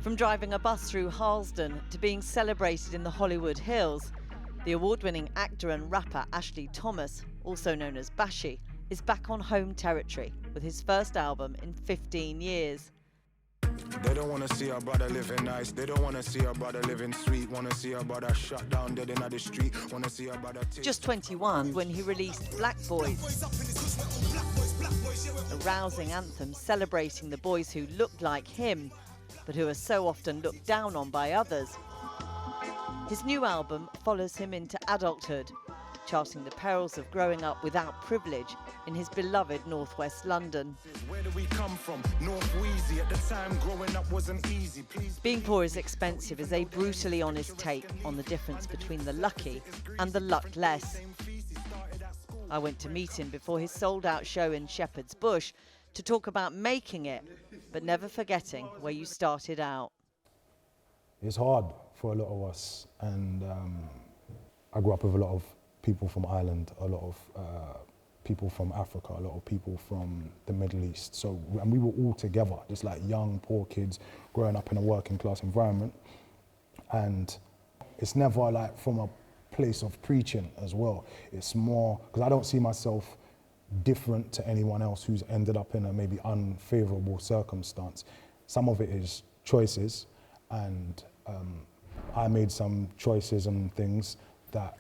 From driving a bus through Harlesden to being celebrated in the Hollywood Hills, the award-winning actor and rapper Ashley Thomas, also known as Bashy, is back on home territory with his first album in 15 years. They don't want to see our brother living nice. They don't want to see our brother living sweet. Want to see our brother shut down dead in the street. Want to see our brother... Just 21 when he released Black Boys, a rousing anthem celebrating the boys who looked like him, but who are so often looked down on by others. His new album follows him into adulthood, charting the perils of growing up without privilege in his beloved northwest London. Where do we come from? North Wheezy. At the time, growing up wasn't easy. Please. Being Poor is Expensive is a brutally honest take on the difference between the lucky and the luckless. I went to meet him before his sold-out show in Shepherd's Bush to talk about making it, but never forgetting where you started out. It's hard for a lot of us, and I grew up with a lot of people from Ireland, a lot of people from Africa, a lot of people from the Middle East. So, and we were all together, just like young, poor kids growing up in a working class environment. And it's never like from a place of preaching as well. It's more, because I don't see myself different to anyone else who's ended up in a maybe unfavorable circumstance. Some of it is choices, and I made some choices and things that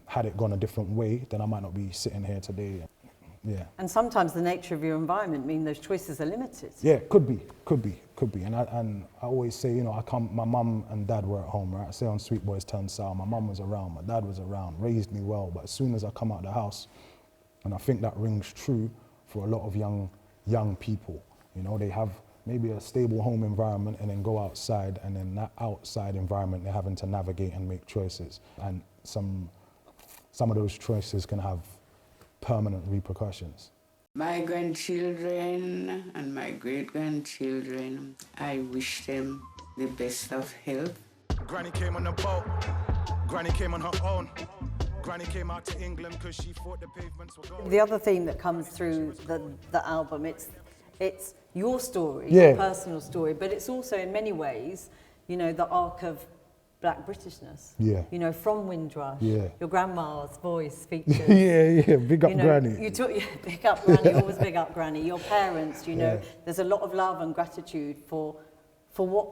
had it gone a different way, then I might not be sitting here today. Yeah. And sometimes the nature of your environment mean those choices are limited. Yeah, could be. And I always say, you know, my mum and dad were at home, right? I say on Sweet Boys Turn Sour, my mum was around, my dad was around, raised me well, but as soon as I come out of the house, and I think that rings true for a lot of young people, you know, they have maybe a stable home environment and then go outside, and then that outside environment they're having to navigate and make choices. And some of those choices can have permanent repercussions. My grandchildren and my great-grandchildren, I wish them the best of health. Granny came on a boat. Granny came on her own. Granny came out to England because she thought the pavements were gold. The other theme that comes through the album, it's your story, your personal story, but it's also in many ways, you know, the arc of Black Britishness. Yeah. You know, from Windrush. Yeah. Your grandma's voice features. yeah, big up Granny. Big up Granny, always big up Granny. Your parents, you know, there's a lot of love and gratitude for what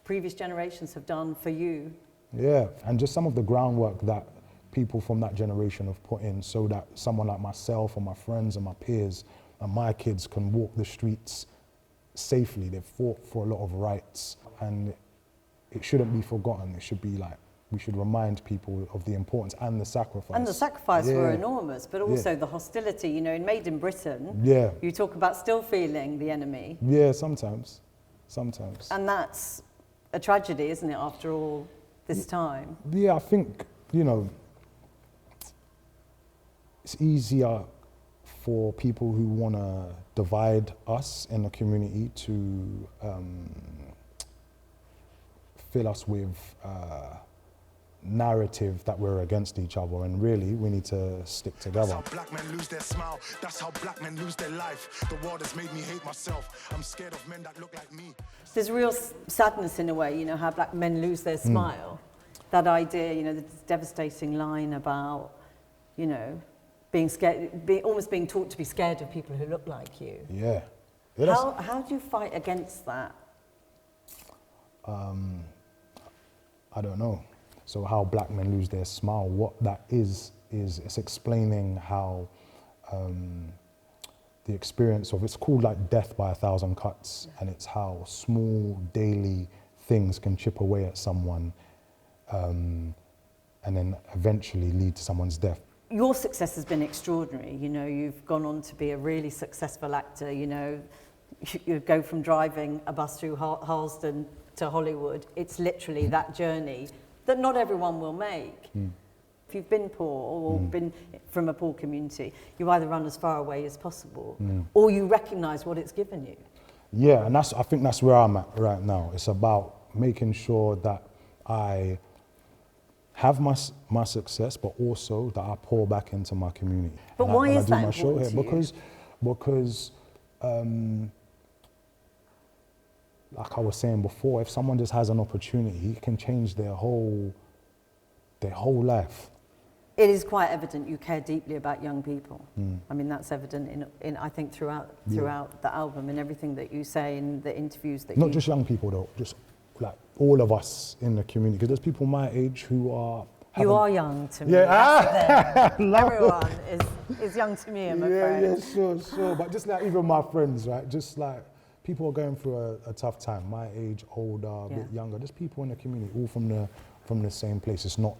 previous generations have done for you. Yeah, and just some of the groundwork that people from that generation have put in so that someone like myself and my friends and my peers and my kids can walk the streets safely. They've fought for a lot of rights, and it shouldn't be forgotten. It should be like, we should remind people of the importance and the sacrifice. And the sacrifice were enormous, but also the hostility, you know, in Made in Britain, you talk about still feeling the enemy. Yeah, sometimes. And that's a tragedy, isn't it, after all this time? Yeah, I think, you know, it's easier for people who want to divide us in the community to fill us with narrative that we're against each other, and really we need to stick together. That's how black men lose their smile. That's how black men lose their life. The world has made me hate myself. I'm scared of men that look like me. There's real sadness in a way, you know, how black men lose their smile. That idea, you know, the devastating line about, you know, being scared, almost being taught to be scared of people who look like you. Yeah. How do you fight against that? I don't know. So how black men lose their smile, what that is it's explaining how the experience of, it's called like death by 1,000 cuts, and it's how small daily things can chip away at someone and then eventually lead to someone's death. Your success has been extraordinary. You know, you've gone on to be a really successful actor. You know, you go from driving a bus through Harlesden to Hollywood. It's literally that journey that not everyone will make. If you've been poor or been from a poor community, you either run as far away as possible or you recognise what it's given you. Yeah, and I think that's where I'm at right now. It's about making sure that I have my success, but also that I pour back into my community. But why is that important to you? Because like I was saying before, if someone just has an opportunity, it can change their whole life. It is quite evident you care deeply about young people. I mean, that's evident in I think throughout the album and everything that you say in the interviews that Not just young people though, just like all of us in the community, because there's people my age who are... You are young to me. Yeah, Everyone is young to me, I'm afraid. Yeah, sure. But just like even my friends, right? Just like people are going through a tough time. My age, older, a bit younger. Just people in the community, all from the same place. It's not.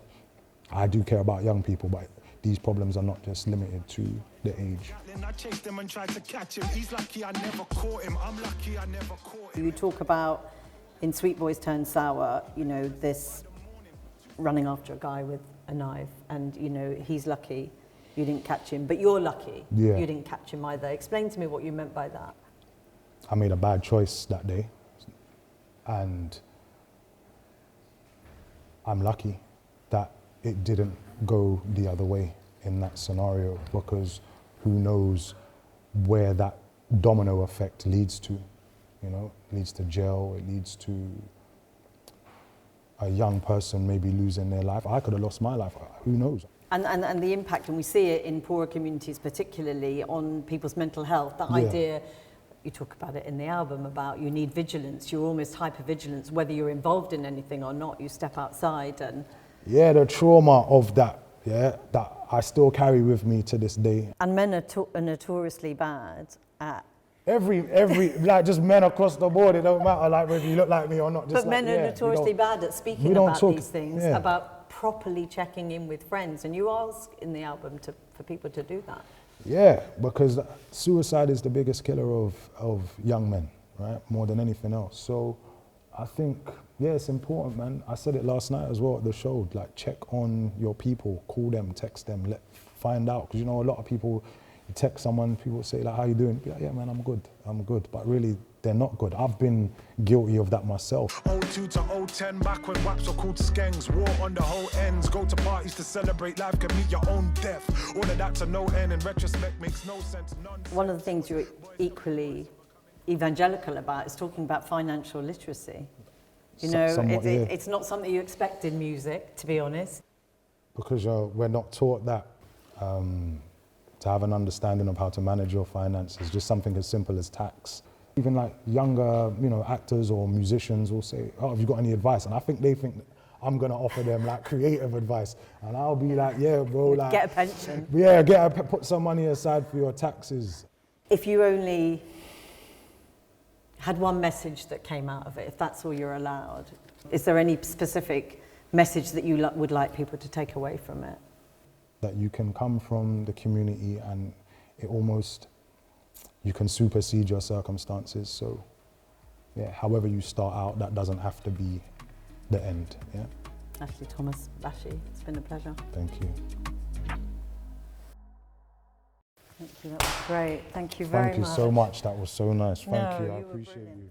I do care about young people, but these problems are not just limited to the age. I chased him and tried to catch him. He's lucky I never caught him. I'm lucky I never caught him. You talk about in Sweet Boys Turn Sour, you know, this running after a guy with a knife, and you know he's lucky you didn't catch him, but you're lucky you didn't catch him either. Explain to me what you meant by that. I made a bad choice that day, and I'm lucky that it didn't go the other way in that scenario, because who knows where that domino effect leads to, you know, it leads to jail, it leads to a young person maybe losing their life. I could have lost my life, who knows? And the impact, and we see it in poorer communities particularly, on people's mental health, the idea, you talk about it in the album, about you need vigilance, you're almost hyper-vigilance, whether you're involved in anything or not, you step outside and... Yeah, the trauma of that, that I still carry with me to this day. And men are notoriously bad at... Every like just men across the board, it don't matter like whether you look like me or not. Just but men are notoriously bad at speaking about these things, about properly checking in with friends, and you ask in the album for people to do that. Yeah, because suicide is the biggest killer of young men, right? More than anything else. So I think, it's important, man. I said it last night as well at the show, like check on your people, call them, text them, find out, because you know a lot of people, you text someone, people say like, how you doing? Be like, yeah man, I'm good. But really, they're not good. I've been guilty of that myself. 02 to 010, back when waps were called skanks. War on the whole ends. Go to parties to celebrate life, can meet your own death. All of that to no end, in retrospect makes no sense. One of the things you're equally evangelical about is talking about financial literacy. You know, it's not something you expect in music, to be honest. Because we're not taught that. To have an understanding of how to manage your finances, just something as simple as tax. Even like younger, you know, actors or musicians will say, oh, have you got any advice? And I think they think that I'm gonna offer them like creative advice. And I'll be like, yeah, bro, like... Get a pension. Yeah, put some money aside for your taxes. If you only had one message that came out of it, if that's all you're allowed, is there any specific message that you would like people to take away from it? That you can come from the community and it almost, you can supersede your circumstances. So, yeah, however you start out, that doesn't have to be the end, yeah? Ashley Thomas, Bashy, it's been a pleasure. Thank you. Thank you, that was great. Thank you very much. Thank you so much, that was so nice. Thank you, I you were appreciate brilliant. you.